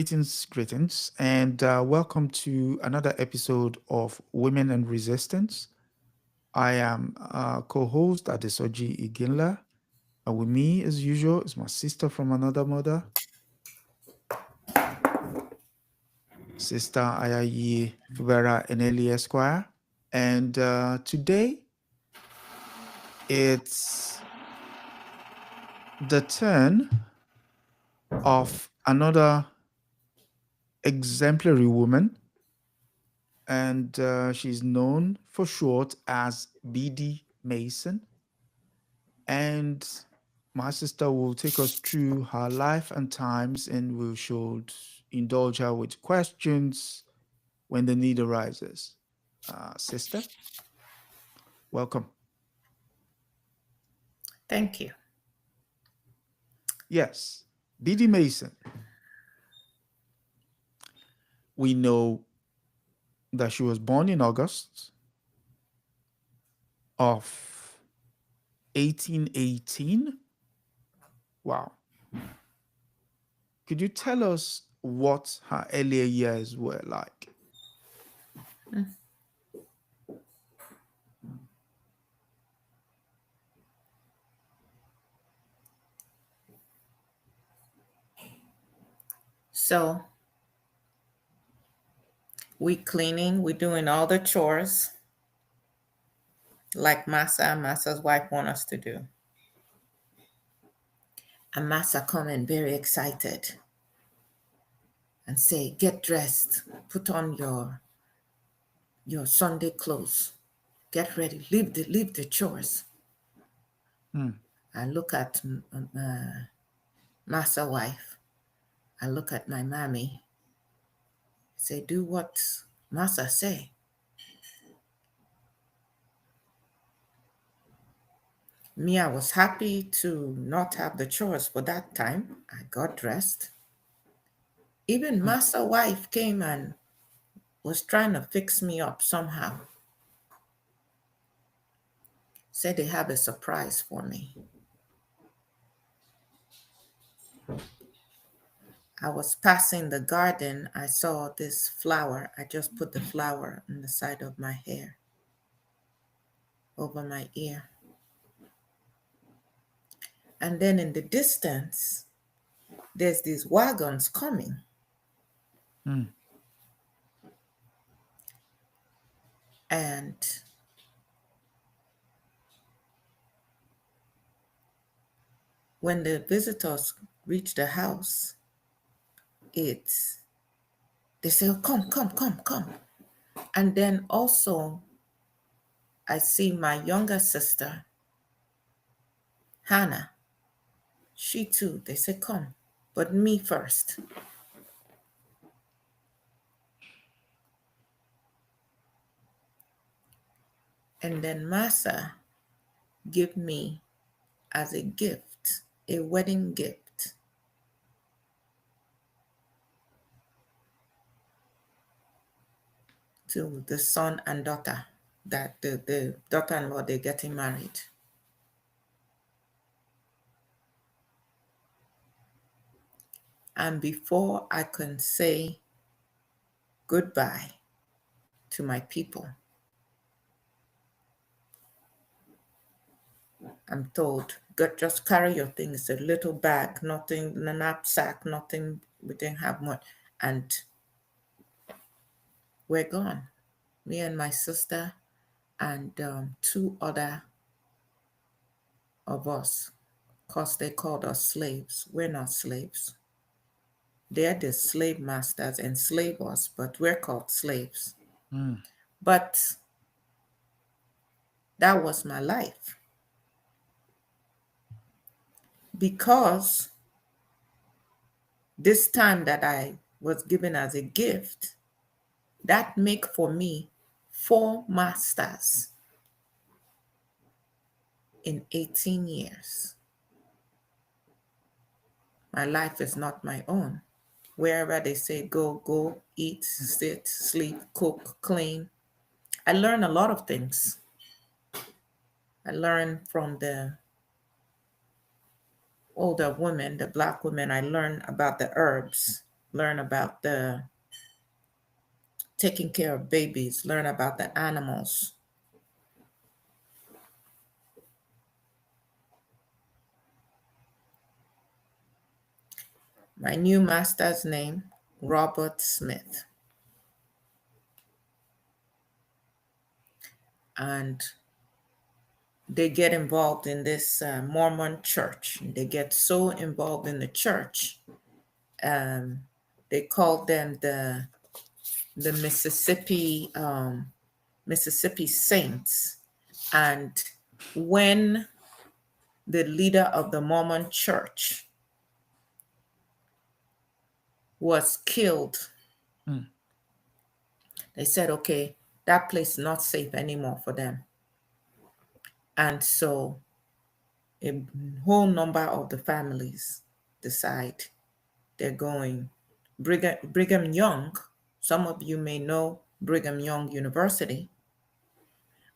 greetings, and welcome to another episode of Women and Resistance. I am co-host Adesoji Iginla, and with me, as usual, is my sister from another mother, Sister Ayayi Fubara Eneli Esquire. And today, it's the turn of another exemplary woman, and she's known for short as Biddy Mason. And my sister will take us through her life and times, and we should indulge her with questions when the need arises. Sister, welcome. Thank you. Yes, Biddy Mason. We know that she was born in August of 1818. Wow. Could you tell us what her earlier years were like? So we cleaning, we doing all the chores like Masa's wife want us to do. And Masa coming very excited and say, get dressed, put on your Sunday clothes, get ready, leave the chores. Hmm. I look at Masa wife. I look at my mommy. Say, do what Masa say. Me, I was happy to not have the chores for that time. I got dressed. Even Masa wife came and was trying to fix me up somehow. Said they have a surprise for me. I was passing the garden. I saw this flower. I just put the flower on the side of my hair, over my ear. And then in the distance, there's these wagons coming. Hmm. And when the visitors reach the house, they say, oh, come. And then also, I see my younger sister, Hannah. She too, they say, come, but me first. And then Masa give me as a gift, a wedding gift. To the son and daughter, that the daughter-in-law, they're getting married. And before I can say goodbye to my people, I'm told, just carry your things, a little bag, nothing, a knapsack, nothing, we didn't have much. And we're gone. Me and my sister and two other of us, because they called us slaves. We're not slaves. They're the slave masters, enslave us, but we're called slaves. Hmm. But that was my life. Because this time that I was given as a gift, that make for me 4 masters in 18 years. My life is not my own. Wherever they say go, eat, sit, sleep, cook, clean. I learned a lot of things. I learned from the older women, the Black women. I learned about the herbs. learn about the taking care of babies, learn about the animals. My new master's name, Robert Smith. And they get involved in this Mormon church. They get so involved in the church. Um, they call them the Mississippi Saints. And when the leader of the Mormon church was killed, Mm. they said, okay, that place is not safe anymore for them. And so a whole number of the families decide they're going. Brigham Young, some of you may know Brigham Young University.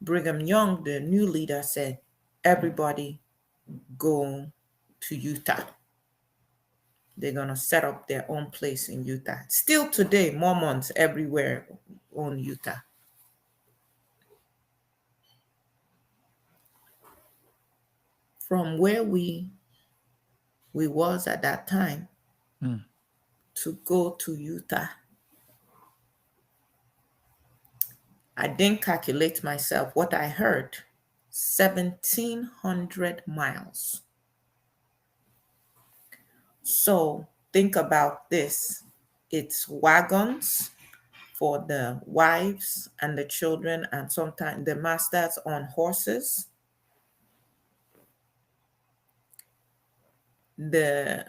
Brigham Young, the new leader, said, everybody go to Utah. They're going to set up their own place in Utah. Still today, Mormons everywhere own Utah. From where we was at that time Mm. to go to Utah, I didn't calculate myself. What I heard, 1,700 miles. So think about this. It's wagons for the wives and the children, and sometimes the masters on horses. They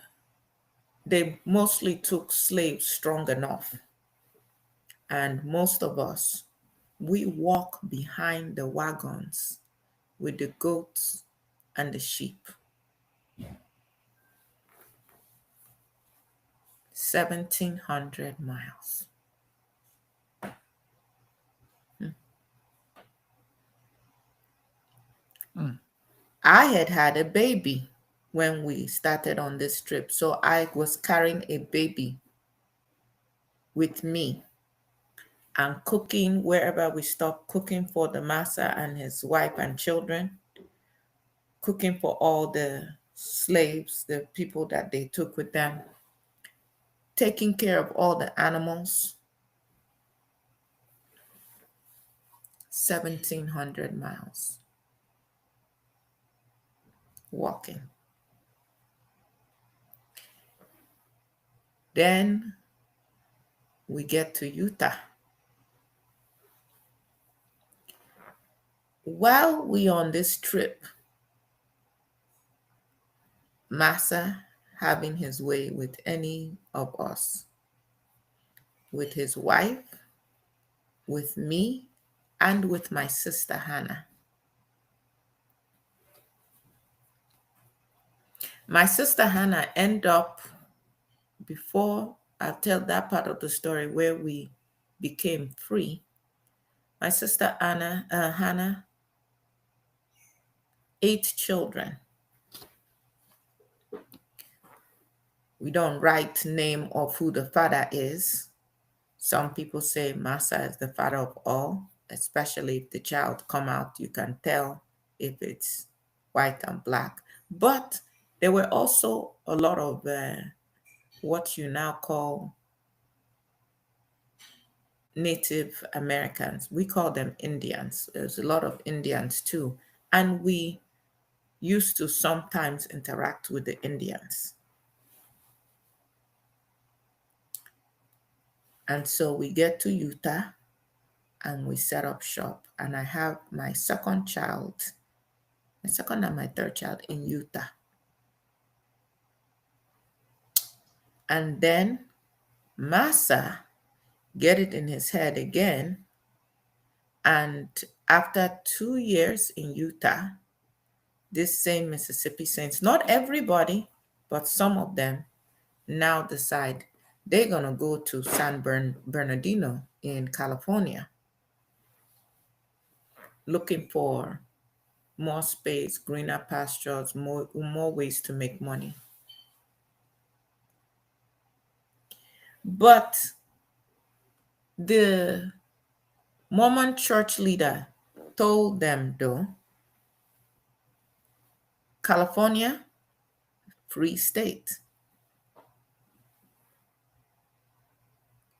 mostly took slaves strong enough. And most of us, we walk behind the wagons with the goats and the sheep. 1,700 miles. Mm. I had a baby when we started on this trip. So I was carrying a baby with me and cooking wherever we stopped, cooking for the master and his wife and children, cooking for all the slaves, the people that they took with them, taking care of all the animals. 1,700 miles walking. Then we get to Utah. While we on this trip, Massa having his way with any of us, with his wife, with me, and with my sister Hannah. My sister Hannah ended up, before I'll tell that part of the story where we became free, my sister Hannah, 8 children. We don't write name of who the father is. Some people say Massa is the father of all, especially if the child come out, you can tell if it's white and black. But there were also a lot of what you now call Native Americans. We call them Indians. There's a lot of Indians too. And we used to sometimes interact with the Indians. And so we get to Utah and we set up shop. And I have my second and my third child in Utah. And then Massa get it in his head again. And after 2 years in Utah, this same Mississippi Saints, not everybody, but some of them now decide they're going to go to San Bernardino in California, looking for more space, greener pastures, more ways to make money. But the Mormon church leader told them, though, California, free state.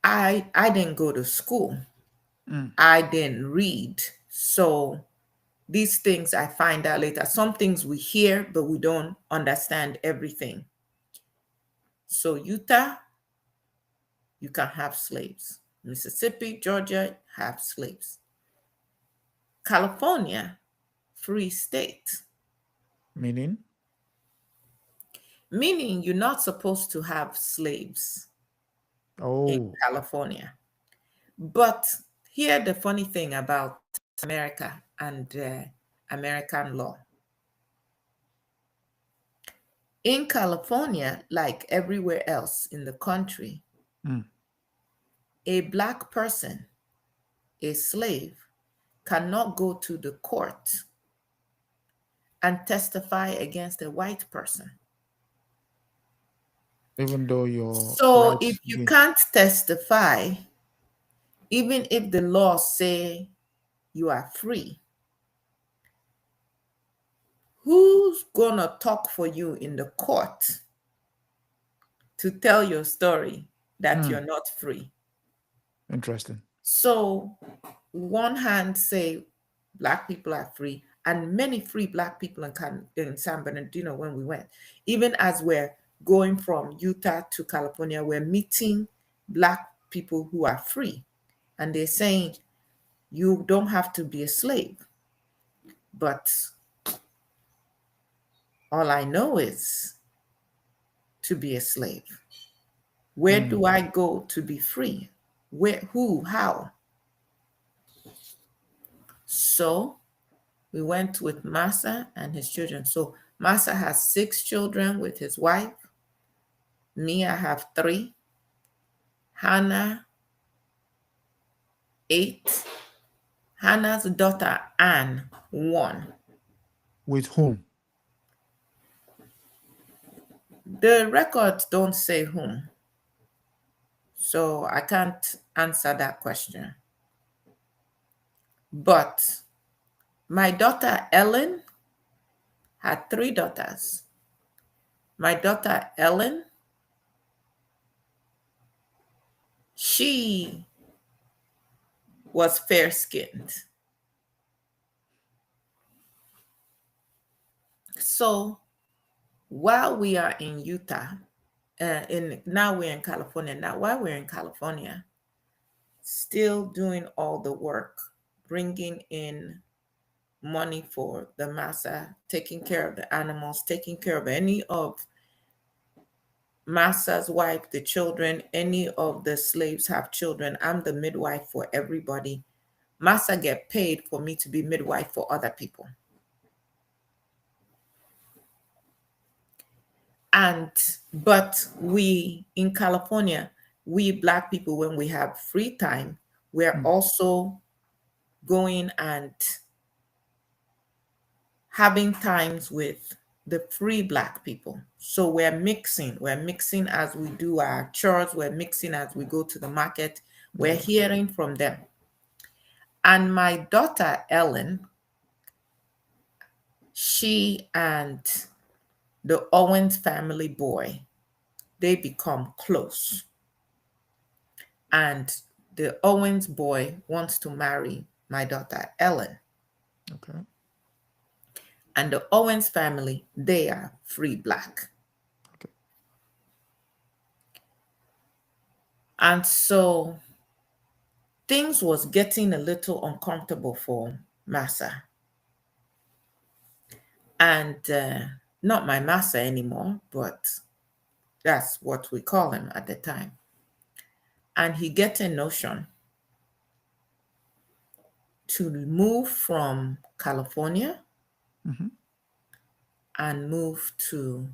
I didn't go to school. Mm. I didn't read. So these things I find out later. Some things we hear, but we don't understand everything. So Utah, you can have slaves. Mississippi, Georgia, have slaves. California, free state, Meaning? meaning you're not supposed to have slaves in Oh. California. But here, the funny thing about America and American law. In California, like everywhere else in the country, Mm. a Black person, a slave, cannot go to the court and testify against a white person. Even though your So if rights you be. can't testify, even if the laws say you are free, who's gonna talk for you in the court to tell your story that Mm. you're not free? Interesting. So one hand say Black people are free, and many free Black people in San Bernardino when we went. Even as we're going from Utah to California, we're meeting Black people who are free. And they're saying, you don't have to be a slave. But all I know is to be a slave. Where Mm. do I go to be free? Where, who, how? So we went with Massa and his children. So Massa has 6 children with his wife. Me, I have 3. Hannah, 8. Hannah's daughter, Anne, 1. With whom? The records don't say whom, so I can't answer that question. But my daughter, Ellen, had 3 daughters. My daughter, Ellen, she was fair-skinned. So while we are in Utah, now we're in California. Now, while we're in California, still doing all the work, bringing in money for the massa, taking care of the animals, taking care of any of massa's wife, the children, any of the slaves have children. I'm the midwife for everybody. Massa get paid for me to be midwife for other people. And but we in California, we Black people, when we have free time, we're Mm. also going and having times with the free Black people. So we're mixing as we do our chores, we're mixing as we go to the market, we're Yeah. hearing from them. And my daughter, Ellen, she and the Owens family boy, they become close. And the Owens boy wants to marry my daughter, Ellen. Okay. And the Owens family, they are free Black. Okay. And so things was getting a little uncomfortable for Massa. And not my Massa anymore, but that's what we call him at the time. And he get a notion to move from California Mm-hmm. and move to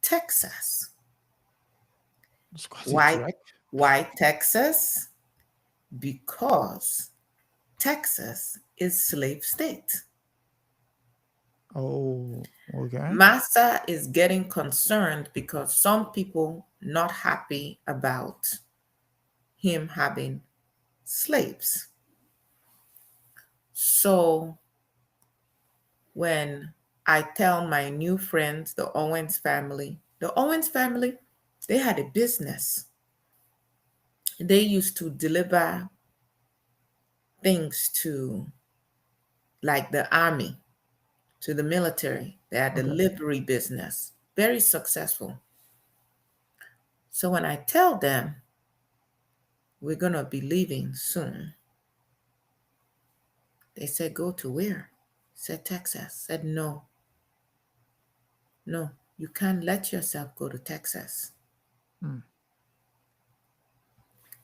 Texas. It's quite a Why? trek. Why Texas? Because Texas is slave state. Oh, okay. Massa is getting concerned because some people not happy about him having slaves. So when I tell my new friends, the Owens family, they had a business. They used to deliver things to, like, the army, to the military. They had a Okay. delivery business, very successful. So when I tell them we're going to be leaving soon, they said, go to where? Said Texas. Said, no, no, you can't let yourself go to Texas. Mm.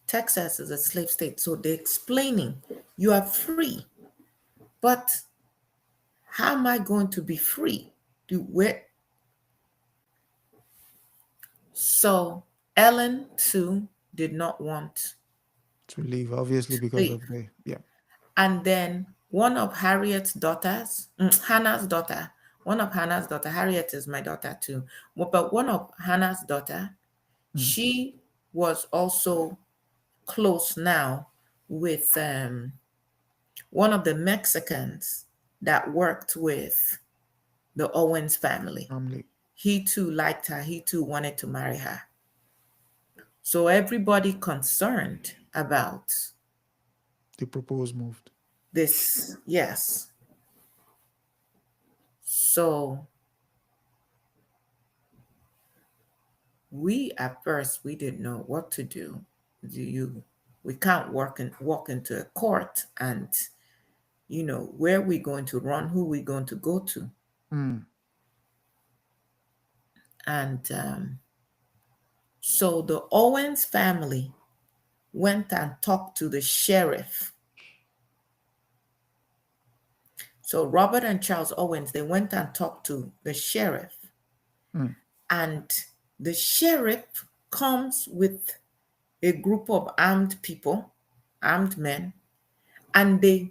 Texas is a slave state. So they're explaining, you are free, but how am I going to be free? So Ellen too did not want To leave, obviously, to because leave. of the, yeah. And then one of Harriet's daughters, Hannah's daughter, one of Hannah's daughter, Harriet is my daughter too, but one of Hannah's daughter, Mm. she was also close now with one of the Mexicans that worked with the Owens family. Family. He too liked her. He too wanted to marry her. So everybody concerned about The proposed moved. this, yes. So we at first we didn't know what to do. We can't walk into a court and where we going to run, who we going to go to. Mm. And so the Owens family went and talked to the sheriff. So Robert and Charles Owens, they went and talked to the sheriff. Mm. And the sheriff comes with a group of armed people, armed men, and they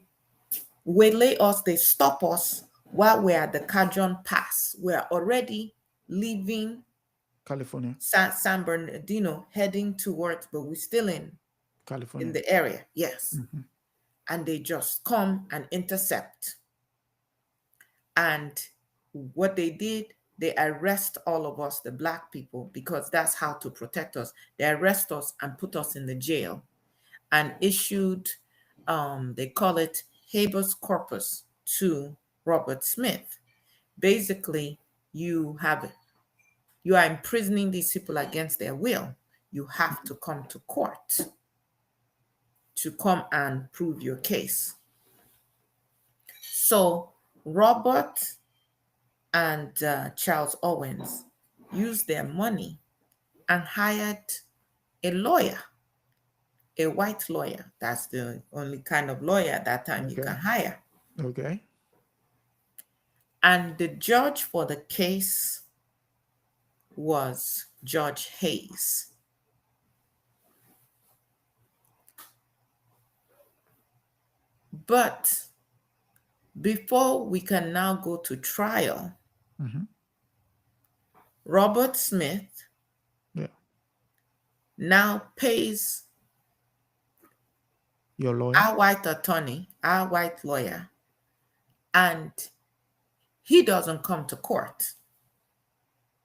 waylay us, they stop us while we're at the Cajon Pass. We're already leaving California. San Bernardino, heading towards, but we're still in California. the area, yes. Mm-hmm. And they just come and intercept. And what they did, they arrest all of us, the Black people, because that's how to protect us. They arrest us and put us in the jail and issued, they call it habeas corpus to Robert Smith. Basically, you are imprisoning these people against their will. You have to come to court to come and prove your case. So Robert and Charles Owens used their money and hired a lawyer, a white lawyer. That's the only kind of lawyer at that time you Okay. can hire. Okay. And the judge for the case was Judge Hayes. But before we can now go to trial, Mm-hmm. Robert Smith Yeah. now pays Your lawyer. our white attorney, our white lawyer, and he doesn't come to court.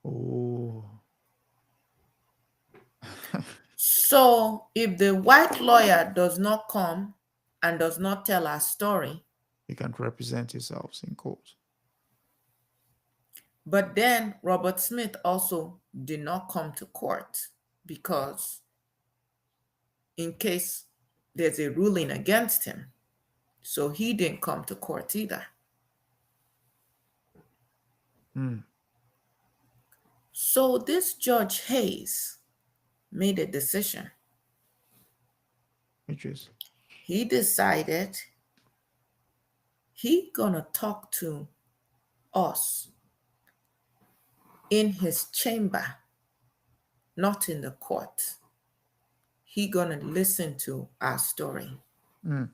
Oh. So if the white lawyer does not come and does not tell our story, You can't represent yourselves in court. but then Robert Smith also did not come to court because in case there's a ruling against him. So he didn't come to court either. Mm. So this Judge Hayes made a decision. Which is. He decided he gonna talk to us in his chamber, not in the court. He gonna listen to our story. Mm.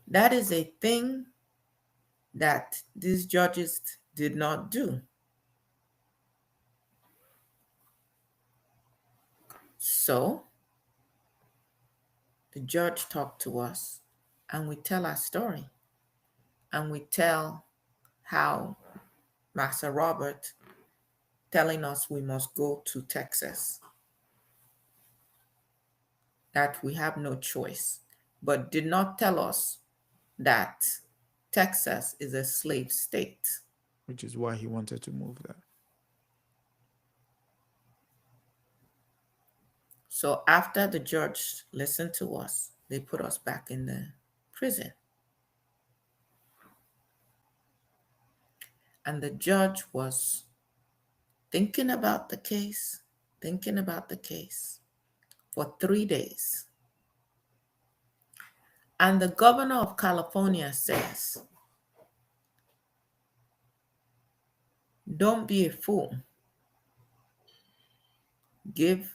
That is a thing that these judges did not do. So the judge talked to us, and we tell our story. And we tell how Master Robert telling us we must go to Texas, that we have no choice, but did not tell us that Texas is a slave state. Which is why he wanted to move there. So after the judge listened to us, they put us back in the prison. And the judge was thinking about the case, for 3 days. And the governor of California says, don't be a fool. Give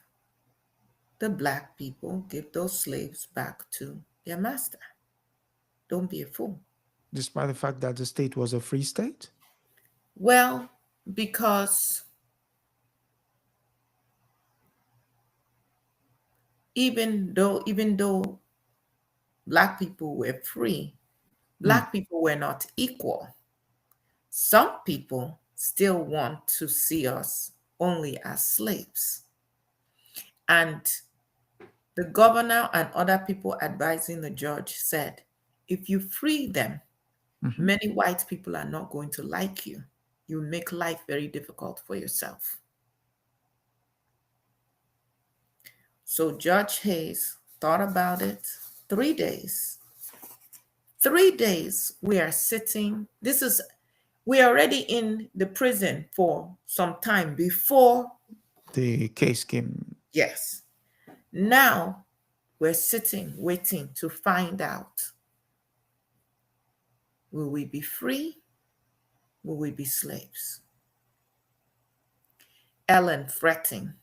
the black people, give those slaves back to their master. Don't be a fool. Despite the fact that the state was a free state? Well, because even though black people were free, black people were not equal. Some people still want to see us only as slaves. And the governor and other people advising the judge said, if you free them, many white people are not going to like you. You make life very difficult for yourself. So Judge Hayes thought about it 3 days. 3 days we are sitting. We're already in the prison for some time before the case came. Yes. Now we're sitting, waiting to find out, will we be free? Will we be slaves? Ellen fretting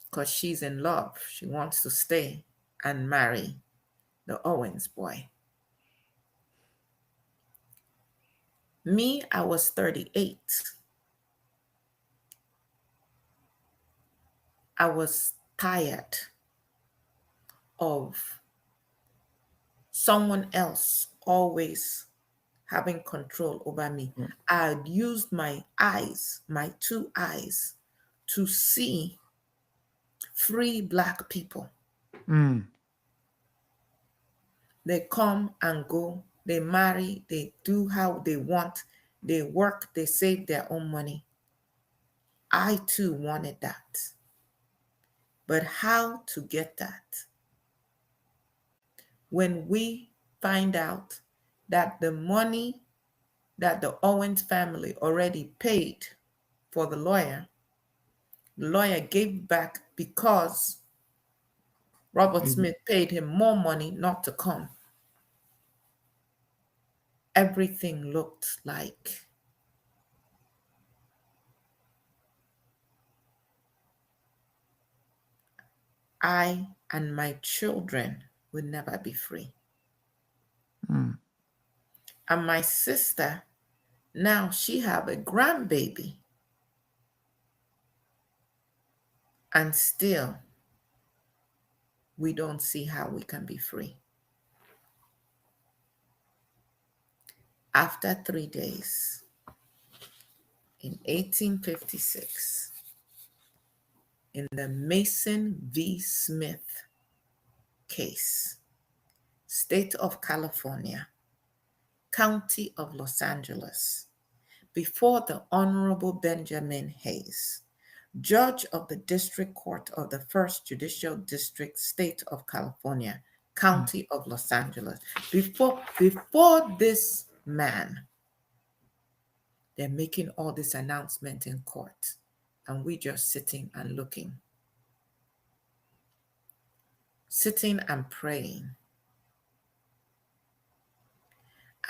because she's in love. She wants to stay and marry the Owens boy. Me, I was 38. I was tired of someone else always having control over me. I had used my eyes, my 2 eyes, to see free black people. They come and go, they marry, they do how they want, they work, they save their own money. I too wanted that. But how to get that? When we find out that the money that the Owens family already paid for the lawyer gave back because Robert Smith paid him more money not to come. Everything looked like I and my children would never be free. And my sister, now she have a grandbaby. And still, we don't see how we can be free. After 3 days, in 1856, in the Mason v. Smith case, State of California, County of Los Angeles, before the Honorable Benjamin Hayes, Judge of the District Court of the First Judicial District, State of California, County of Los Angeles. Before this man, they're making all this announcement in court, and we just sitting and looking, sitting and praying.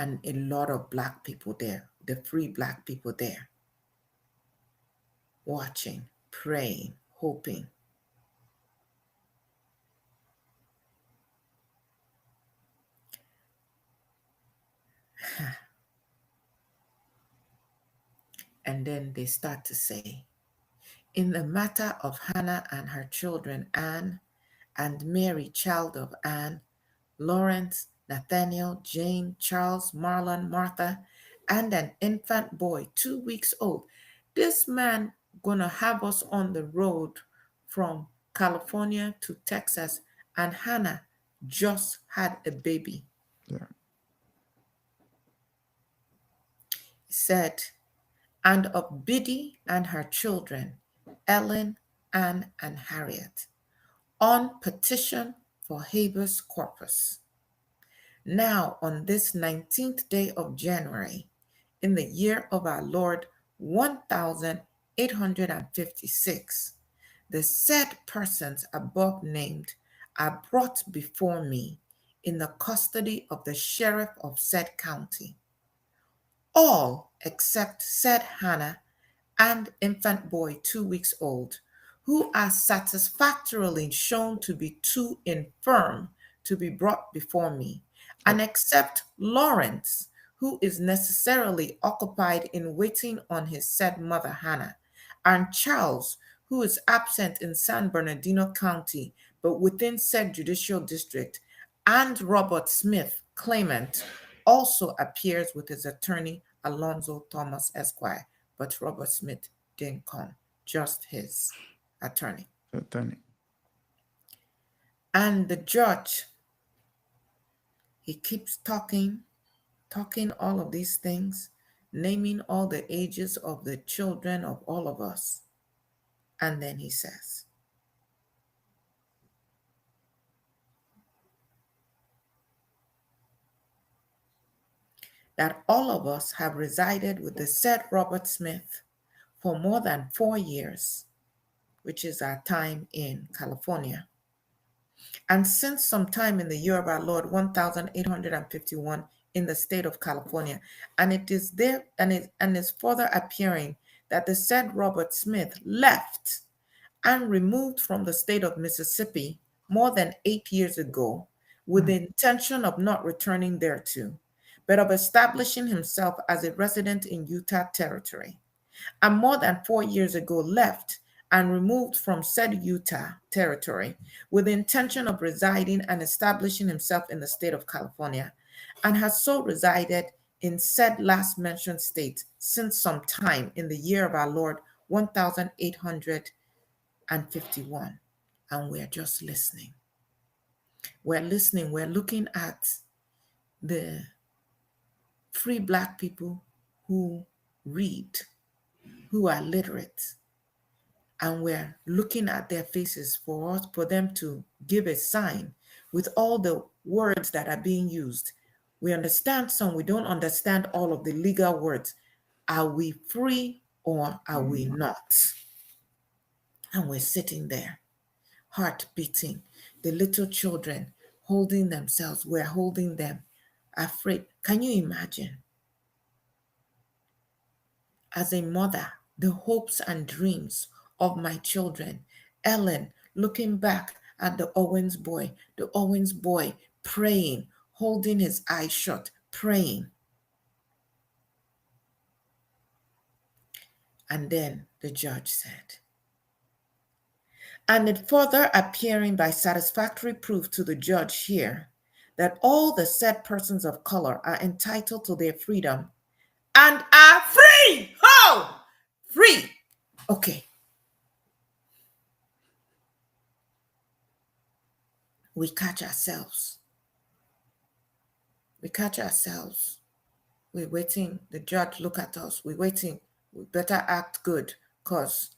And a lot of black people there, the free black people there, watching, praying, hoping. And then they start to say, in the matter of Hannah and her children, Anne, and Mary, child of Anne, Lawrence, Nathaniel, Jane, Charles, Marlon, Martha, and an infant boy, 2 weeks old. This man gonna have us on the road from California to Texas, and Hannah just had a baby. Yeah. He said, and of Biddy and her children, Ellen, Anne, and Harriet, on petition for habeas corpus. Now, on this 19th day of January, in the year of our Lord 1856, the said persons above named are brought before me in the custody of the sheriff of said county, all except said Hannah and infant boy 2 weeks old, who are satisfactorily shown to be too infirm to be brought before me, and except Lawrence, who is necessarily occupied in waiting on his said mother Hannah, and Charles, who is absent in San Bernardino County, but within said judicial district, and Robert Smith, claimant, also appears with his attorney Alonzo Thomas Esquire, but Robert Smith didn't come, just his attorney. Attorney. And the judge, he keeps talking all of these things, naming all the ages of the children of all of us. And then he says, that all of us have resided with the said Robert Smith for more than 4 years, which is our time in California. And since some time in the year of our Lord 1851 in the state of California, and it is there and is further appearing that the said Robert Smith left and removed from the state of Mississippi more than 8 years ago with the intention of not returning thereto, but of establishing himself as a resident in Utah Territory, and more than 4 years ago left and removed from said Utah Territory with the intention of residing and establishing himself in the state of California, and has so resided in said last mentioned state since some time in the year of our Lord 1851. And we're just listening. We're listening. We're looking at the free Black people who read, who are literate, and we're looking at their faces for them to give a sign with all the words that are being used. We understand some, we don't understand all of the legal words. Are we free or are we not? And we're sitting there, heart beating, the little children holding themselves, we're holding them, afraid. Can you imagine? As a mother, the hopes and dreams of my children, Ellen looking back at the Owens boy praying, holding his eyes shut, praying. And then the judge said, and it further appearing by satisfactory proof to the judge here that all the said persons of color are entitled to their freedom and are free. Ho! Free. Okay. We catch ourselves. We catch ourselves. We're waiting. The judge look at us. We're waiting. We better act good because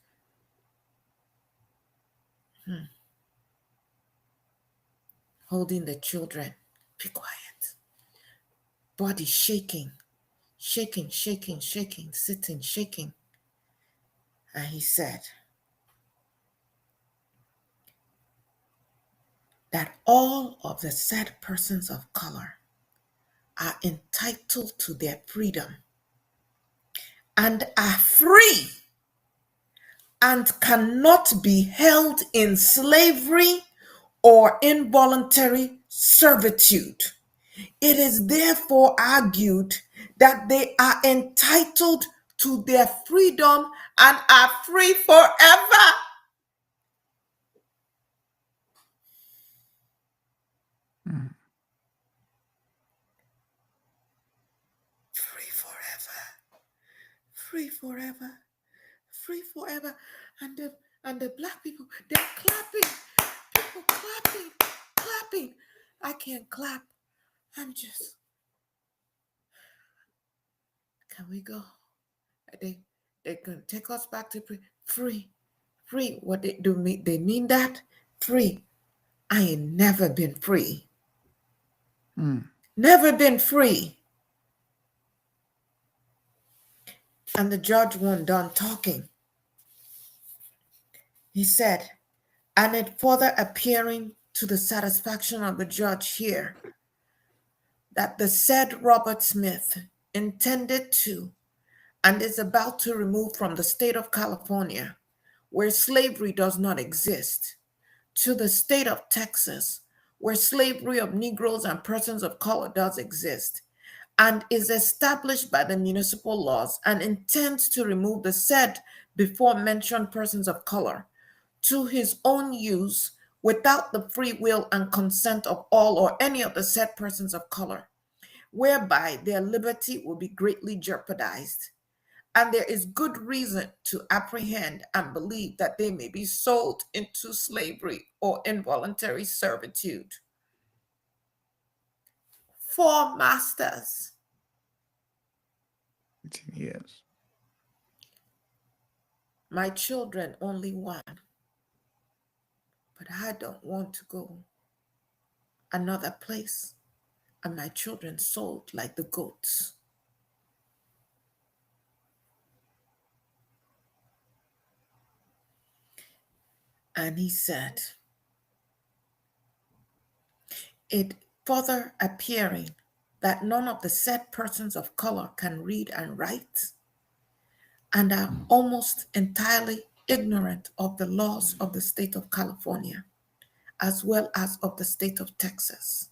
holding the children. Be quiet. Body shaking, shaking, sitting, shaking. And he said that all of the said persons of color are entitled to their freedom and are free and cannot be held in slavery or involuntary servitude. It is therefore argued that they are entitled to their freedom and are free forever. free forever, free forever. And the black people, they're clapping, people clapping, clapping. I can't clap. I'm just, can we go? They can take us back to free, free. What they do mean? They mean that free. I ain't never been free. Never been free. And the judge wasn't done talking. He said, and it further appearing to the satisfaction of the judge here that the said Robert Smith intended to and is about to remove from the state of California, where slavery does not exist, to the state of Texas, where slavery of Negroes and persons of color does exist, and is established by the municipal laws, and intends to remove the said before mentioned persons of color to his own use without the free will and consent of all or any of the said persons of color, whereby their liberty will be greatly jeopardized. And there is good reason to apprehend and believe that they may be sold into slavery or involuntary servitude. 4 masters. 18 years. My children only 1. But I don't want to go another place and my children sold like the goats. And he said, it further appearing that none of the said persons of color can read and write and are almost entirely ignorant of the laws of the state of California, as well as of the state of Texas,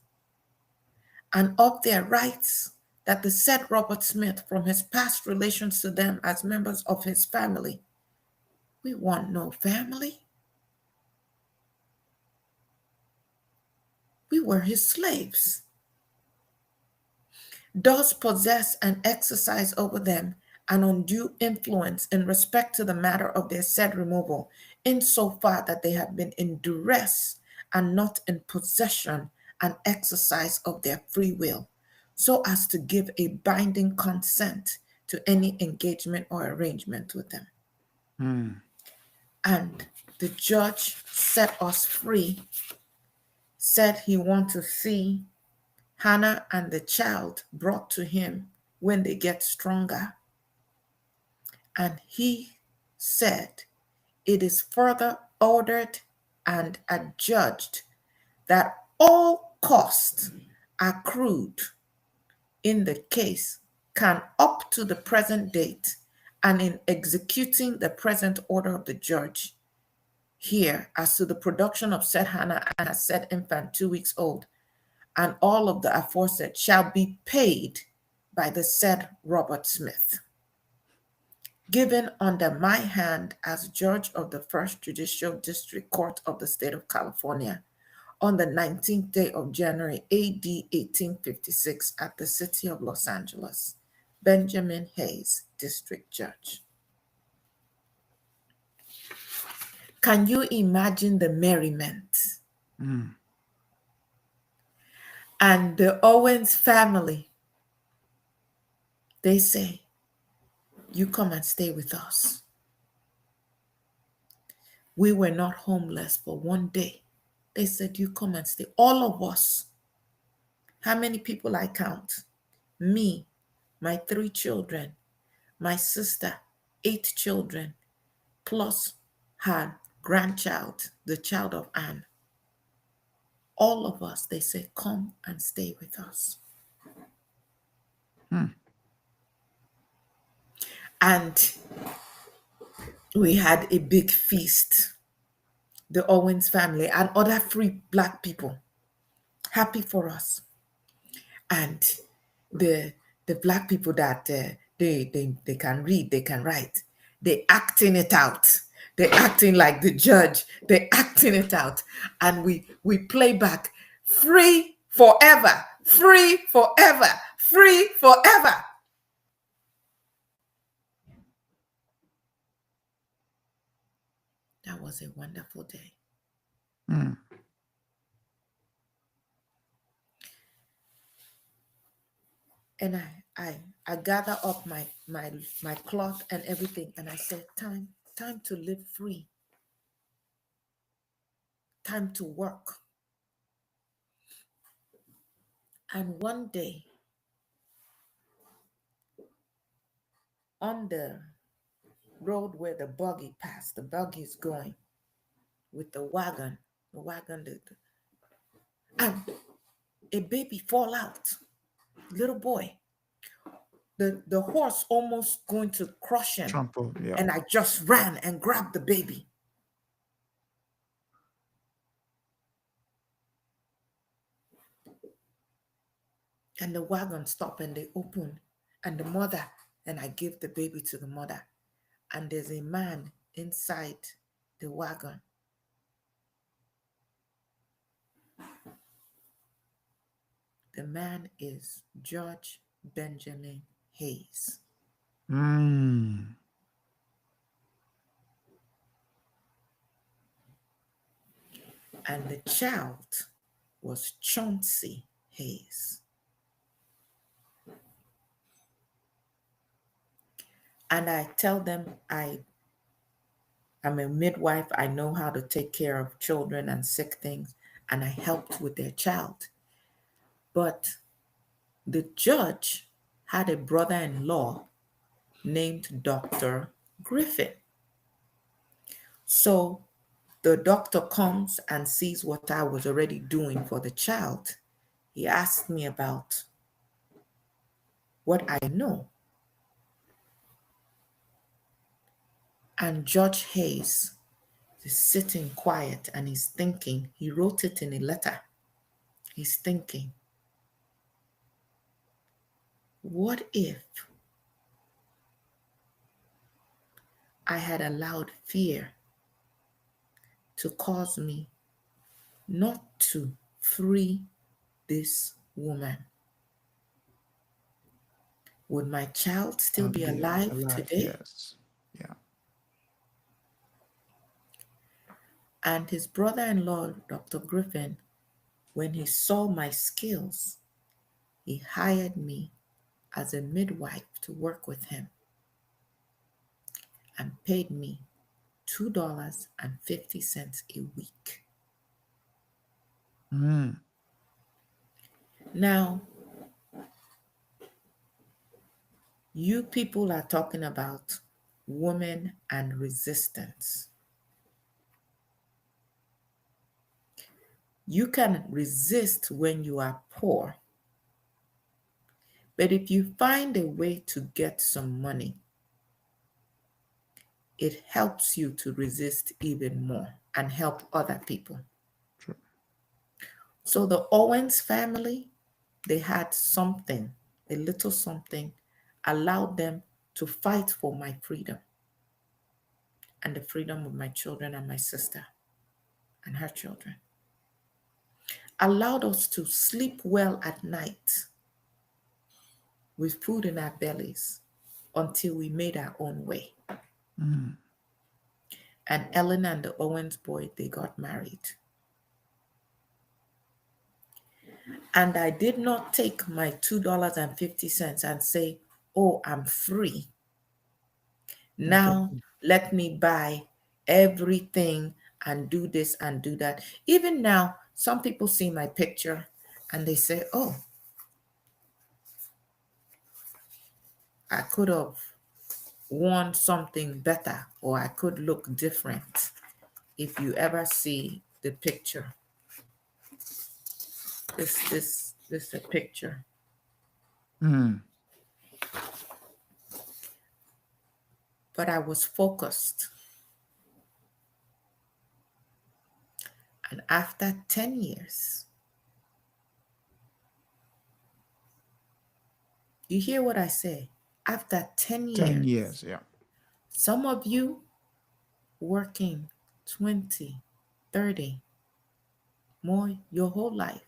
and of their rights that the said Robert Smith, from his past relations to them as members of his family, we want no family. We were his slaves, does possess and exercise over them an undue influence in respect to the matter of their said removal, insofar that they have been in duress and not in possession and exercise of their free will, so as to give a binding consent to any engagement or arrangement with them. And the judge set us free, said he wanted to see Hannah and the child brought to him when they get stronger. And he said, it is further ordered and adjudged that all costs accrued in the case can up to the present date and in executing the present order of the judge here as to the production of said Hannah and a said infant 2 weeks old, and all of the aforesaid shall be paid by the said Robert Smith, given under my hand as judge of the First Judicial District Court of the state of California on the 19th day of January, AD 1856, at the city of Los Angeles. Benjamin Hayes, District Judge. Can you imagine the merriment? And the Owens family, they say, you come and stay with us. We were not homeless for one day. They said, you come and stay. All of us. How many people I count? Me, my 3 children, my sister, 8 children, plus her grandchild, the child of Anne. All of us, they say, come and stay with us. And we had a big feast. The Owens family and other free Black people, happy for us. And the Black people that they can read, they can write, they acting it out. They acting like the judge. They acting it out. And we play back, free forever, free forever, free forever. That was a wonderful day. Mm. And I gather up my cloth and everything, and I said, time to live free, time to work. And one day, on the road where the buggy passed, the buggy is going with the wagon, and a baby fall out, little boy. The horse almost going to crush him, Trample. Yeah. and I just ran and grabbed the baby. And the wagon stopped and they opened, and the mother, and I give the baby to the mother, and there's a man inside the wagon. The man is George Benjamin Hayes. Mm. And the child was Chauncey Hayes. And I tell them I'm a midwife. I know how to take care of children and sick things, and I helped with their child. But the judge had a brother-in-law named Dr. Griffin. So the doctor comes and sees what I was already doing for the child. He asked me about what I know. And Judge Hayes is sitting quiet and he's thinking. He wrote it in a letter. He's thinking, what if I had allowed fear to cause me not to free this woman? Would my child still I'll be be alive alive. today? Yes. Yeah. And his brother-in-law, Dr. Griffin, when he saw my skills, he hired me as a midwife to work with him and paid me $2.50 a week. Mm. Now, you people are talking about women and resistance. You can resist when you are poor, but if you find a way to get some money, it helps you to resist even more and help other people. True. So the Owens family, they had something, a little something, allowed them to fight for my freedom and the freedom of my children and my sister and her children. Allowed us to sleep well at night with food in our bellies until we made our own way. Mm. And Ellen and the Owens boy, they got married. And I did not take my $2.50 and say, oh, I'm free. Now Exactly. let me buy everything and do this and do that. Even now, some people see my picture and they say, oh, I could have worn something better or I could look different. If you ever see the picture, this is a picture. Mm. But I was focused. And after 10 years, you hear what I say? After 10 10 years, years. Yeah. some of you working 20, 30, more your whole life,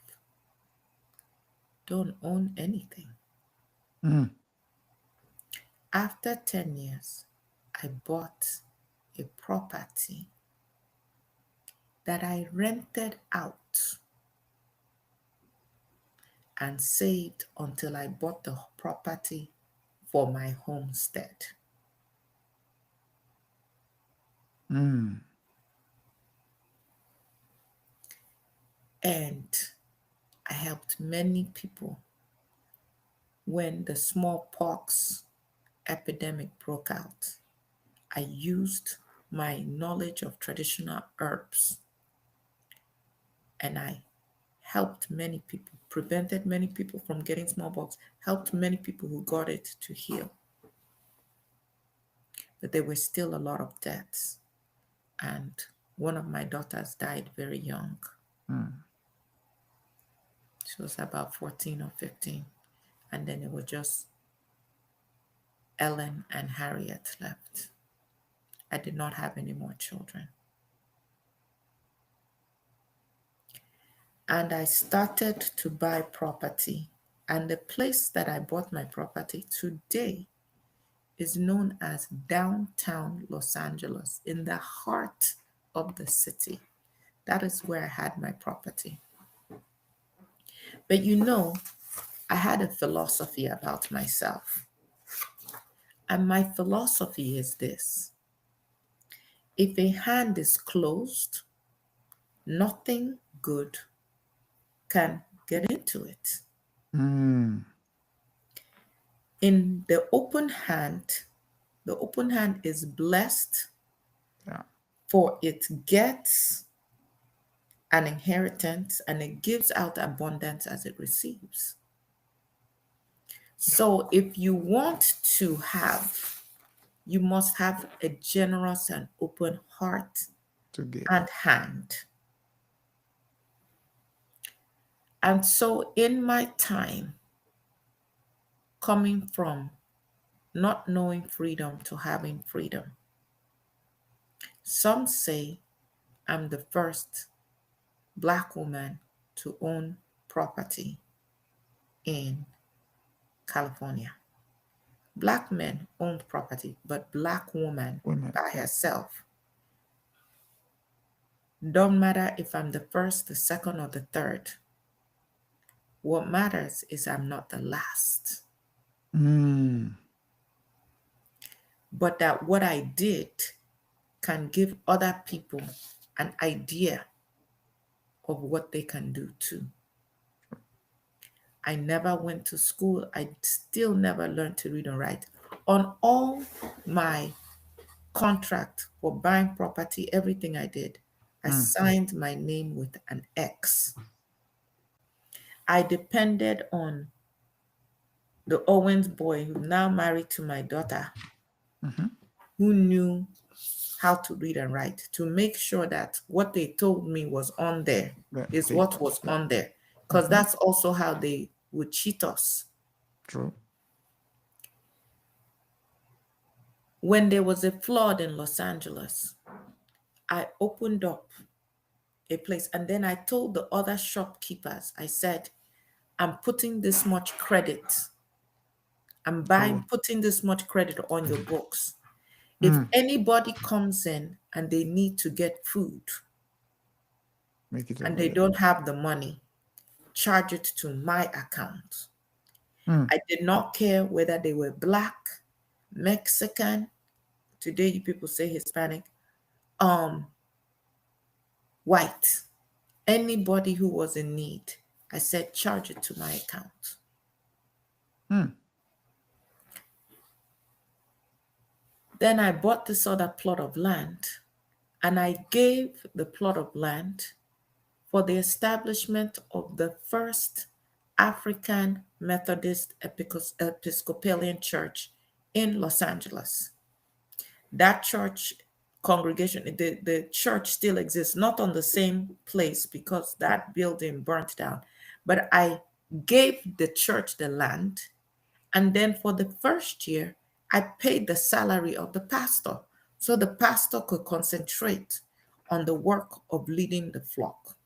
don't own anything. Mm. After 10 years, I bought a property that I rented out and saved until I bought the property for my homestead. Mm. And I helped many people when the smallpox epidemic broke out. I used my knowledge of traditional herbs and I helped many people, prevented many people from getting smallpox, helped many people who got it to heal. But there were still a lot of deaths. And one of my daughters died very young. Mm. She was about 14 or 15. And then it was just Ellen and Harriet left. I did not have any more children. And I started to buy property. And the place that I bought my property today is known as downtown Los Angeles, in the heart of the city. That is where I had my property. But I had a philosophy about myself. And my philosophy is this: if a hand is closed, nothing good can get into it. Mm. In the open hand is blessed, Yeah. for it gets an inheritance and it gives out abundance as it receives. So if you want to have, you must have a generous and open heart To give. and hand. And so in my time, coming from not knowing freedom to having freedom, some say I'm the first Black woman to own property in California. Black men owned property, but Black woman Women. by herself. Don't matter if I'm the first, the second, or the third. What matters is I'm not the last. Mm. But that what I did can give other people an idea of what they can do too. I never went to school. I still never learned to read and write. On all my contract for buying property, everything I did, I Mm. signed my name with an X. I depended on the Owens boy who's now married to my daughter, Mm-hmm. who knew how to read and write, to make sure that what they told me was on there That is they, what was yeah. on there. Because Mm-hmm. that's also how they would cheat us. True. When there was a flood in Los Angeles, I opened up a place and then I told the other shopkeepers, I said, I'm putting this much credit. I'm Forward. putting this much credit on your books. If Mm. anybody comes in and they need to get food Make it and they available. don't have the money, charge it to my account. Mm. I did not care whether they were Black, Mexican, today you people say Hispanic, um, white, anybody who was in need. I said, charge it to my account. Mm. Then I bought this other plot of land and I gave the plot of land for the establishment of the first African Methodist Episcopalian Church in Los Angeles. That church congregation, the church still exists, not on the same place because that building burnt down. But I gave the church the land. And then for the first year, I paid the salary of the pastor so the pastor could concentrate on the work of leading the flock.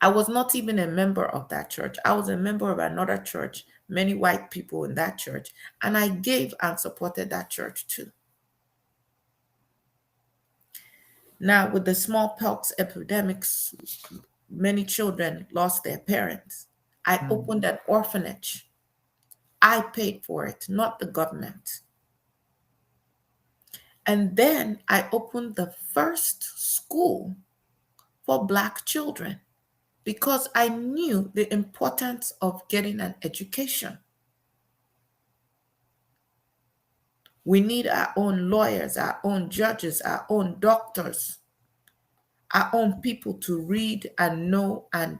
I was not even a member of that church. I was a member of another church, many white people in that church, and I gave and supported that church too. Now, with the smallpox epidemics, many children lost their parents. I Mm. opened an orphanage. I paid for it, not the government. And then I opened the first school for Black children because I knew the importance of getting an education. We need our own lawyers, our own judges, our own doctors, our own people to read and know and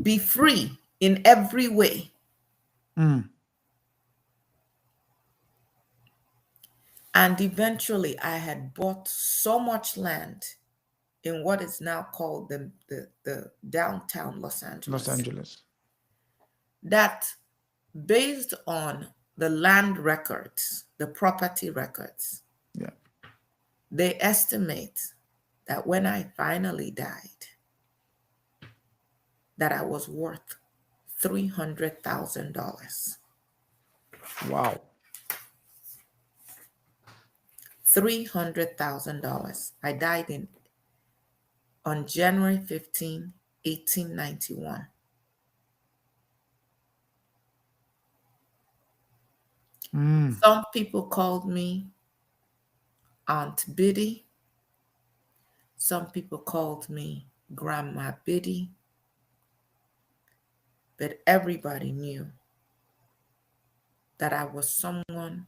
be free in every way. Mm. And eventually, I had bought so much land in what is now called the downtown Los Los Angeles Angeles. that, based on the land records, the property records, Yeah. they estimate that when I finally died, that I was worth $300,000. Wow. $300,000. I died on January 15, 1891. Mm. Some people called me Aunt Biddy. Some people called me Grandma Biddy. But everybody knew that I was someone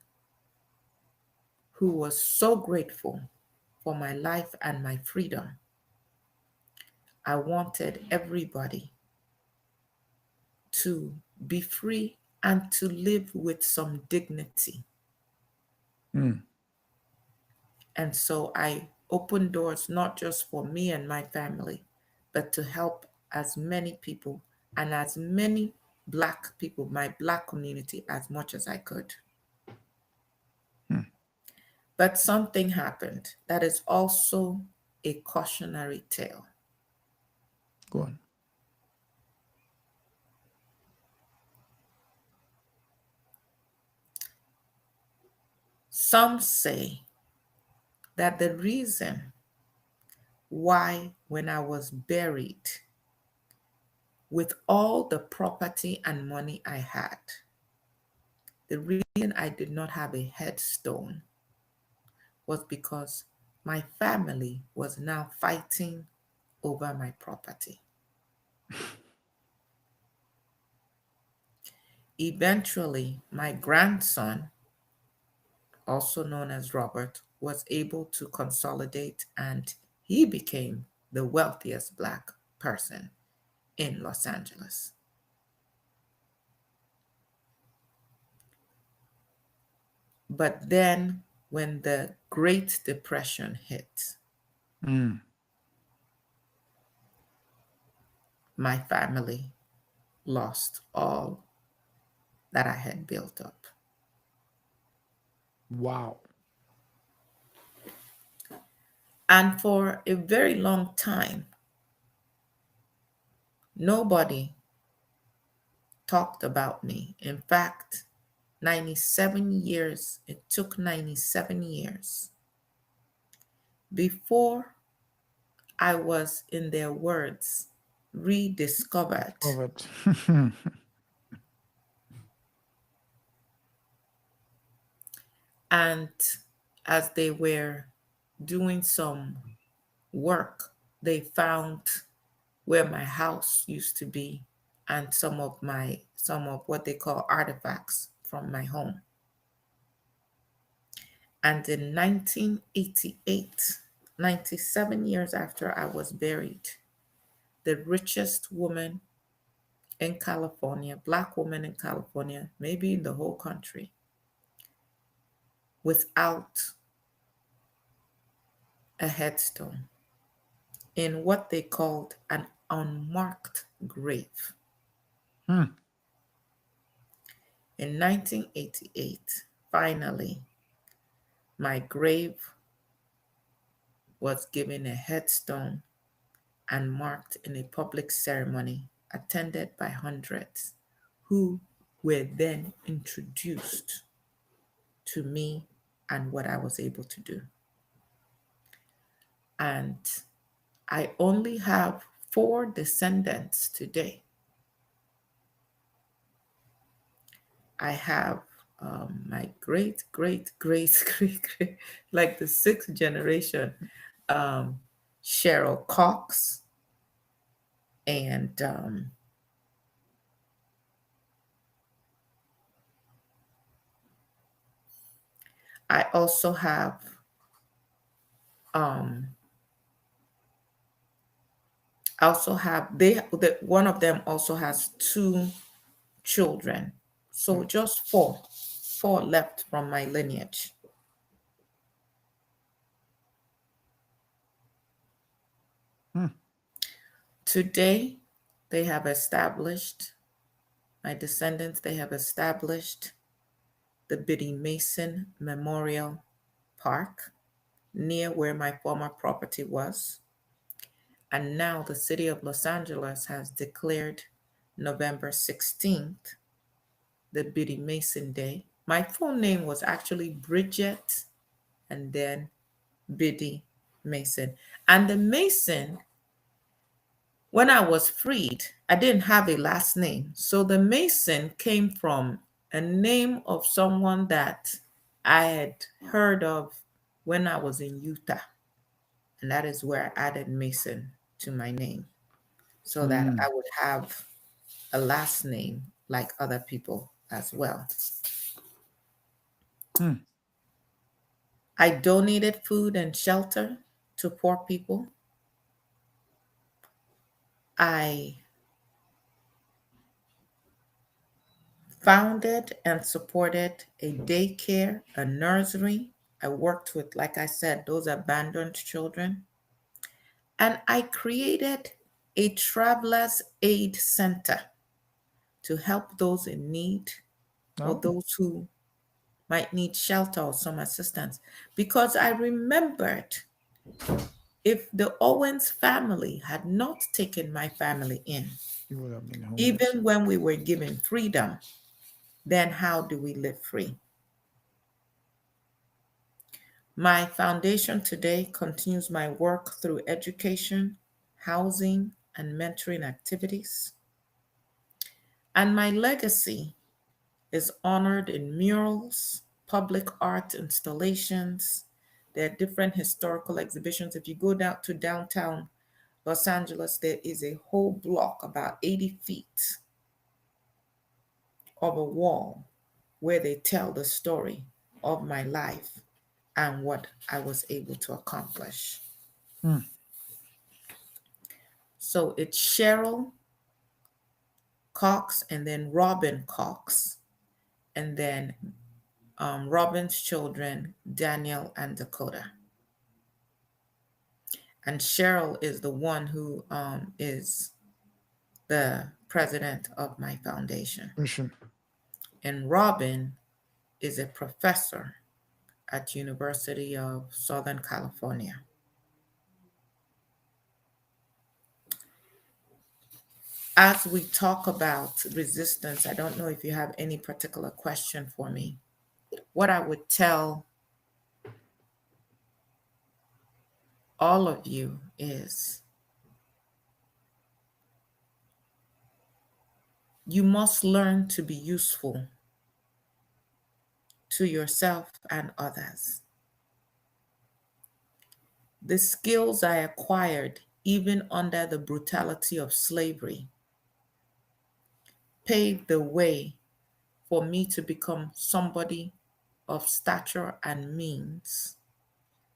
who was so grateful for my life and my freedom. I wanted everybody to be free and to live with some dignity. Mm. And so I opened doors not just for me and my family, but to help as many people and as many Black people, my Black community, as much as I could. Mm. But something happened that is also a cautionary tale. Go on. Some say that the reason why, when I was buried with all the property and money I had, the reason I did not have a headstone was because my family was now fighting over my property. Eventually, my grandson, also known as Robert, was able to consolidate and he became the wealthiest Black person in Los Angeles. But then, when the Great Depression hit, Mm. my family lost all that I had built up. Wow. And for a very long time, nobody talked about me. In fact, 97 years, it took 97 years before I was, in their words, rediscovered. Covered. And as they were doing some work, they found where my house used to be and some of what they call artifacts from my home. And in 1988, 97 years after I was buried, the richest woman in California, Black woman in California, maybe in the whole country, without a headstone, in what they called an unmarked grave. Mm. In 1988, finally, my grave was given a headstone and marked in a public ceremony attended by hundreds who were then introduced to me and what I was able to do. And I only have 4 descendants today. I have my great, great, great, great, great, like the 6th generation, um, Cheryl Cox, and I also have um, one of them also has 2 children, so just four left from my lineage. Hmm. Today, they have established my descendants. They have established the Biddy Mason Memorial Park near where my former property was. And now the city of Los Angeles has declared November 16th the Biddy Mason Day. My full name was actually Bridget and then Biddy Mason. And the Mason, when I was freed, I didn't have a last name. So the Mason came from a name of someone that I had heard of when I was in Utah. And that is where I added Mason to my name so that Hmm. I would have a last name like other people as well. Hmm. I donated food and shelter to poor people. I founded and supported a daycare, a nursery. I worked with, like I said, those abandoned children. And I created a travelers aid center to help those in need or Oh, those who might need shelter or some assistance. Because I remembered if the Owens family had not taken my family in, you would have been homeless. even when we were given freedom, then how do we live free? My foundation today continues my work through education, housing, and mentoring activities. And my legacy is honored in murals, public art installations. There are different historical exhibitions. If you go down to downtown Los Angeles, there is a whole block, about 80 feet of a wall where they tell the story of my life and what I was able to accomplish. Hmm. So it's Cheryl Cox and then Robin Cox, and then Robin's children, Daniel and Dakota. And Cheryl is the one who is the president of my foundation. Mission. And Robin is a professor at University of Southern California. As we talk about resistance, I don't know if you have any particular question for me. What I would tell all of you is you must learn to be useful to yourself and others. The skills I acquired, even under the brutality of slavery, paved the way for me to become somebody of stature and means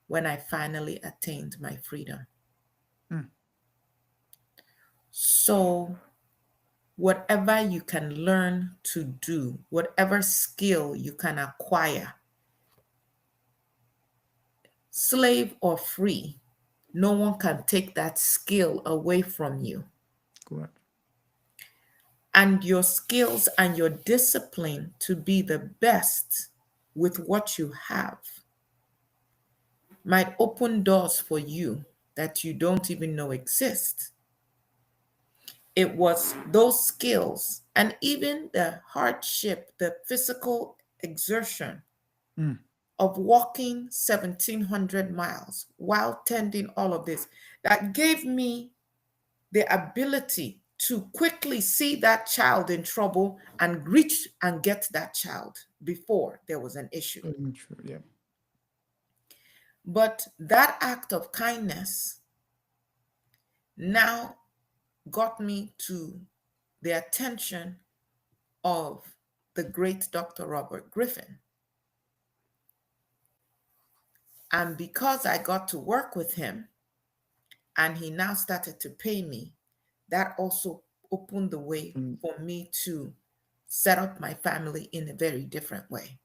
when I finally attained my freedom. Hmm. So, whatever you can learn to do, whatever skill you can acquire, slave or free, no one can take that skill away from you. Correct. And your skills and your discipline to be the best with what you have might open doors for you that you don't even know exist. It was those skills and even the hardship, the physical exertion Hmm. of walking 1,700 miles while tending all of this, that gave me the ability to quickly see that child in trouble and reach and get that child before there was an issue. True. Yeah. But that act of kindness now got me to the attention of the great Dr. Robert Griffin. And because I got to work with him and he now started to pay me, that also opened the way Mm, for me to set up my family in a very different way.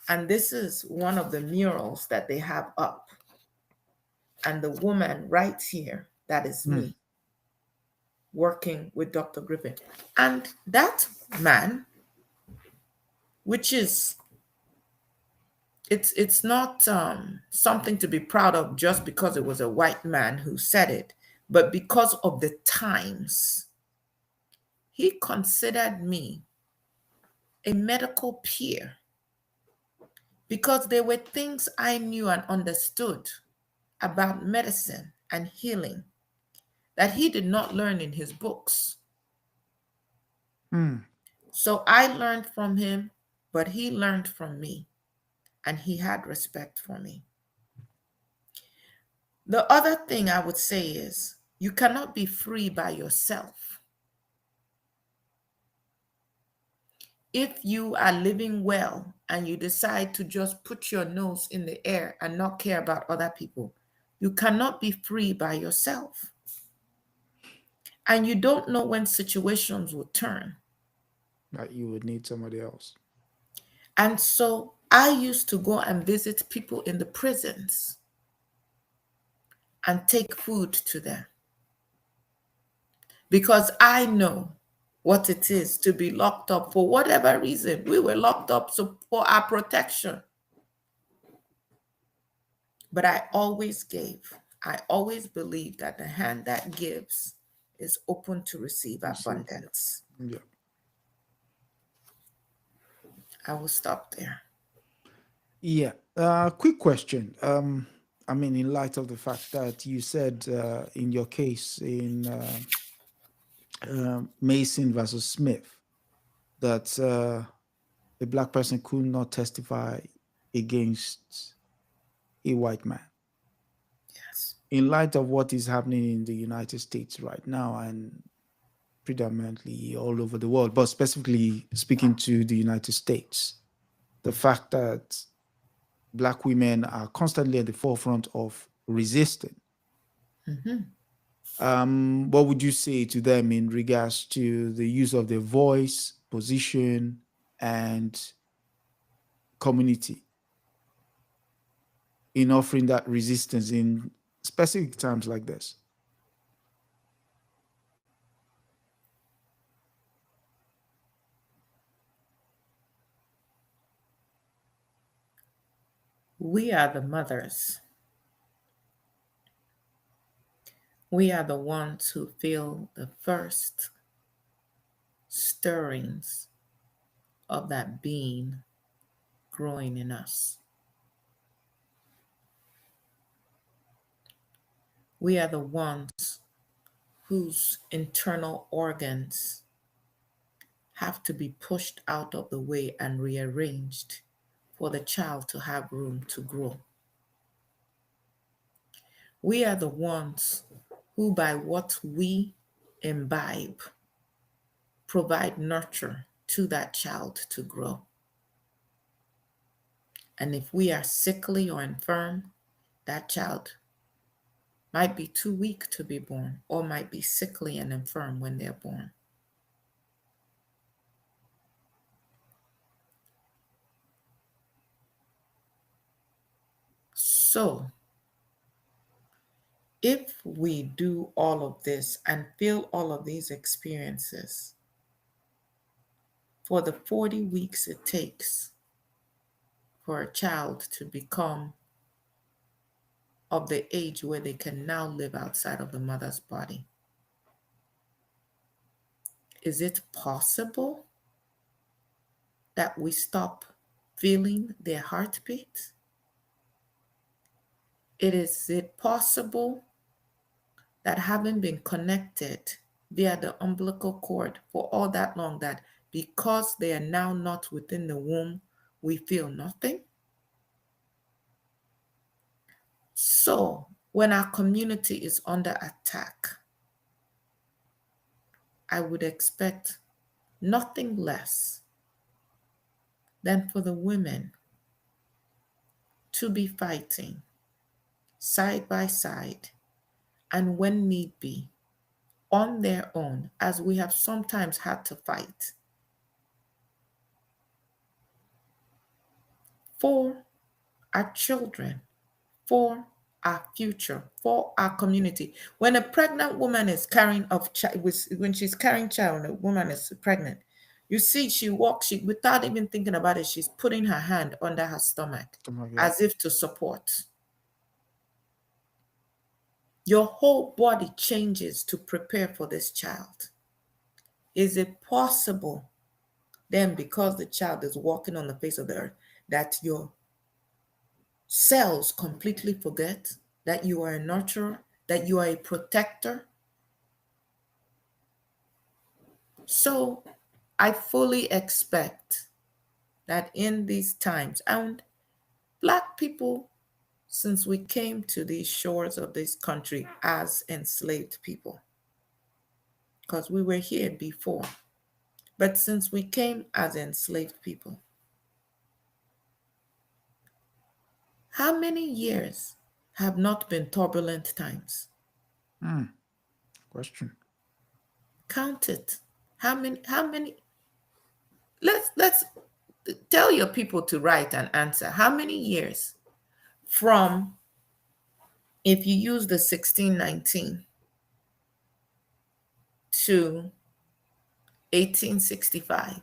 And this is one of the murals that they have up. And the woman right here, that is mm, me working with Dr. Griffin. And that man, which is it's not something to be proud of just because it was a white man who said it, but because of the times. He considered me a medical peer because there were things I knew and understood about medicine and healing that he did not learn in his books. mm. So I learned from him, but he learned from me, and he had respect for me. The other thing I would say is you cannot be free by yourself. If you are living well and you decide to just put your nose in the air and not care about other people, you cannot be free by yourself. And you don't know when situations will turn. That you would need somebody else. And so I used to go and visit people in the prisons and take food to them because I know what it is to be locked up for whatever reason. We were locked up for our protection. But I always gave. I always believed that the hand that gives is open to receive Receive. abundance. Yeah. I will stop there. Yeah. Quick question. I mean, in light of the fact that you said in your case in Mason versus Smith that a black person could not testify against a white man. Yes. In light of what is happening in the United States right now and predominantly all over the world, but specifically speaking to the United States, the fact that black women are constantly at the forefront of resisting. Mhm. What would you say to them in regards to the use of their voice, position, and community in offering that resistance in specific times like this? We are the mothers. We are the ones who feel the first stirrings of that being growing in us. We are the ones whose internal organs have to be pushed out of the way and rearranged for the child to have room to grow. We are the ones who, by what we imbibe, provide nurture to that child to grow. And if we are sickly or infirm, that child might be too weak to be born or might be sickly and infirm when they're born. So, if we do all of this and feel all of these experiences for the 40 weeks it takes for a child to become of the age where they can now live outside of the mother's body, is it possible that we stop feeling their heartbeat? Is it possible that having been connected via the umbilical cord for all that long, that because they are now not within the womb, we feel nothing? So when our community is under attack, I would expect nothing less than for the women to be fighting side by side, and when need be, on their own, as we have sometimes had to fight for our children, for our future, for our community. When a pregnant woman is carrying of when she's carrying child, a woman is pregnant, you see she walks, without even thinking about it, she's putting her hand under her stomach Yeah. as if to support. Your whole body changes to prepare for this child. Is it possible then, because the child is walking on the face of the earth, that your cells completely forget that you are a nurturer, that you are a protector? So I fully expect that in these times, and Black people, since we came to these shores of this country as enslaved people, because we were here before, but since we came as enslaved people, how many years have not been turbulent times? Question. Count it. How many let's tell your people to write an answer. How many years from, if you use the 1619 to 1865,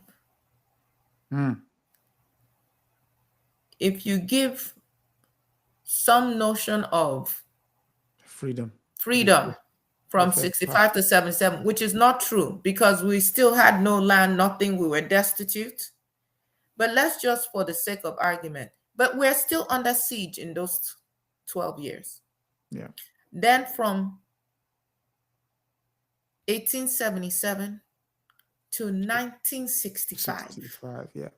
if you give some notion of Freedom. freedom from Perfect. 65 to 77, which is not true because we still had no land, nothing, we were destitute. But let's just, for the sake of argument, but we're still under siege in those 12 years. Yeah. Then from 1877 to 1965, 65. Yeah.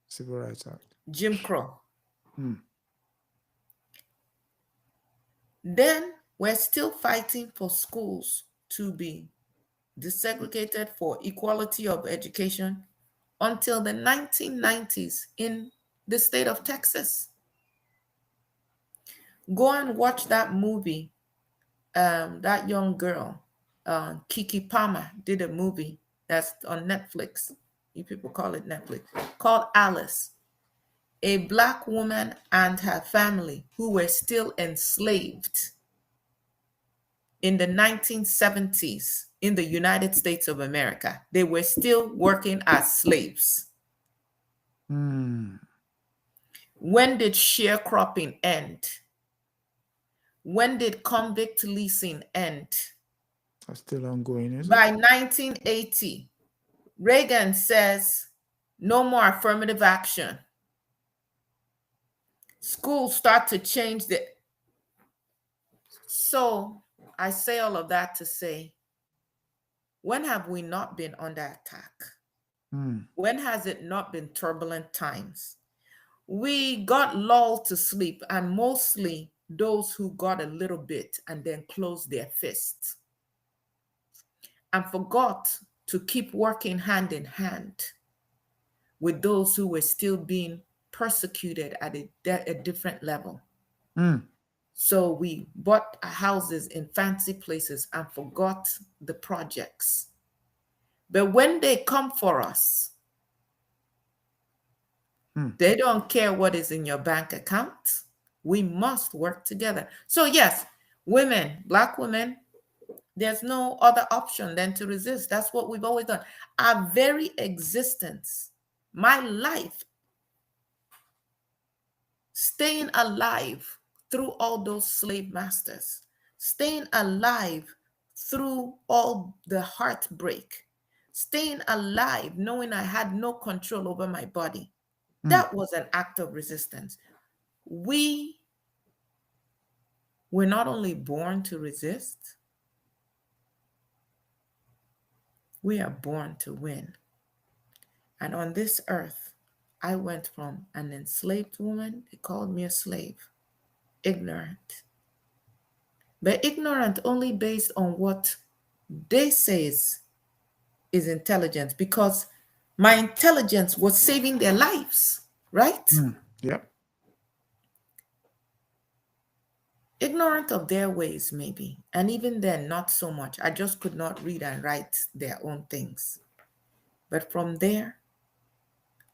Civil Rights Act. Jim Crow. Then we're still fighting for schools to be desegregated, for equality of education, until the 1990s in the state of Texas. Go and watch that movie. That young girl, Kiki Palmer, did a movie that's on Netflix. You people call it Netflix, called Alice. A Black woman and her family who were still enslaved in the 1970s in the United States of America. They were still working as slaves. When did sharecropping end? When did convict leasing end? That's still ongoing, is it? By 1980, Reagan says no more affirmative action. Schools start to change So I say all of that to say, when have we not been under attack? When has it not been turbulent times? We got lulled to sleep, and mostly those who got a little bit and then closed their fists and forgot to keep working hand in hand with those who were still being persecuted at a different level. So we bought houses in fancy places and forgot the projects. But when they come for us, they don't care what is in your bank account. We must work together. So yes, women, Black women, there's no other option than to resist. That's what we've always done. Our very existence, my life, staying alive through all those slave masters, staying alive through all the heartbreak, staying alive knowing I had no control over my body. That was an act of resistance. We were not only born to resist, we are born to win. And on this earth, I went from an enslaved woman, they called me a slave, ignorant, but ignorant only based on what they say is intelligence, because my intelligence was saving their lives, right? Yep. Ignorant of their ways, maybe. And even then, not so much. I just could not read and write their own things. But from there,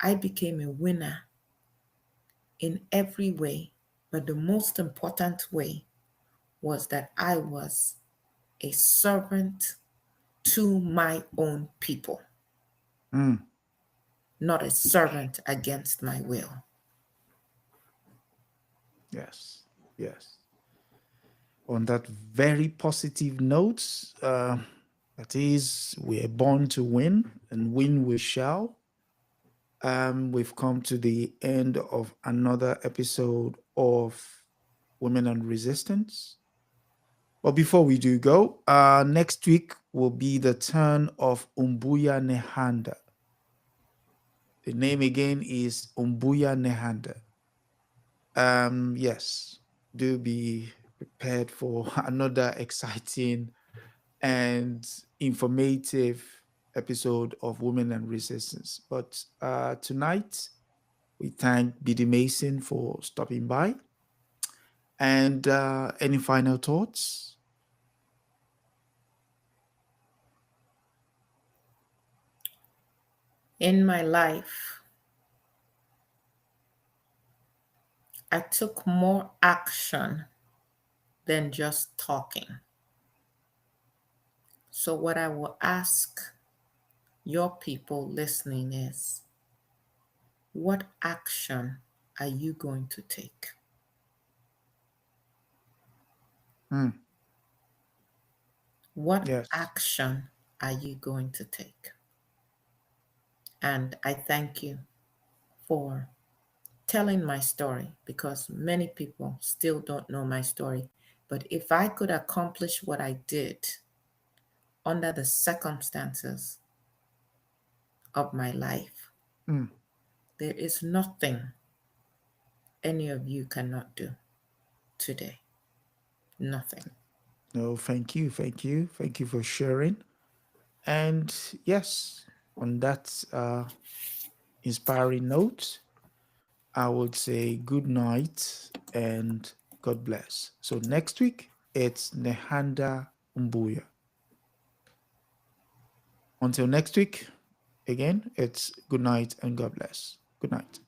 I became a winner in every way. But the most important way was that I was a servant to my own people, Mm. not a servant against my will. Yes. Yes. On that very positive note, that is, we are born to win and win we shall. We've come to the end of another episode of Women and Resistance. But before we do go, next week will be the turn of Umbuya Nehanda. The name again is Umbuya Nehanda. Yes, do be prepared for another exciting and informative episode of Women and Resistance. But tonight, we thank Biddy Mason for stopping by. And any final thoughts? In my life, I took more action than just talking. So, what I will ask your people listening is, what action are you going to take? Mm, What yes. action are you going to take? And I thank you for telling my story, because many people still don't know my story. But if I could accomplish what I did under the circumstances of my life, Mm. there is nothing any of you cannot do today. Nothing. No, thank you. Thank you. Thank you for sharing. And yes, on that inspiring note, I would say good night and God bless. So next week, it's Nehanda Umbuya. Until next week, again, it's good night and God bless. Good night.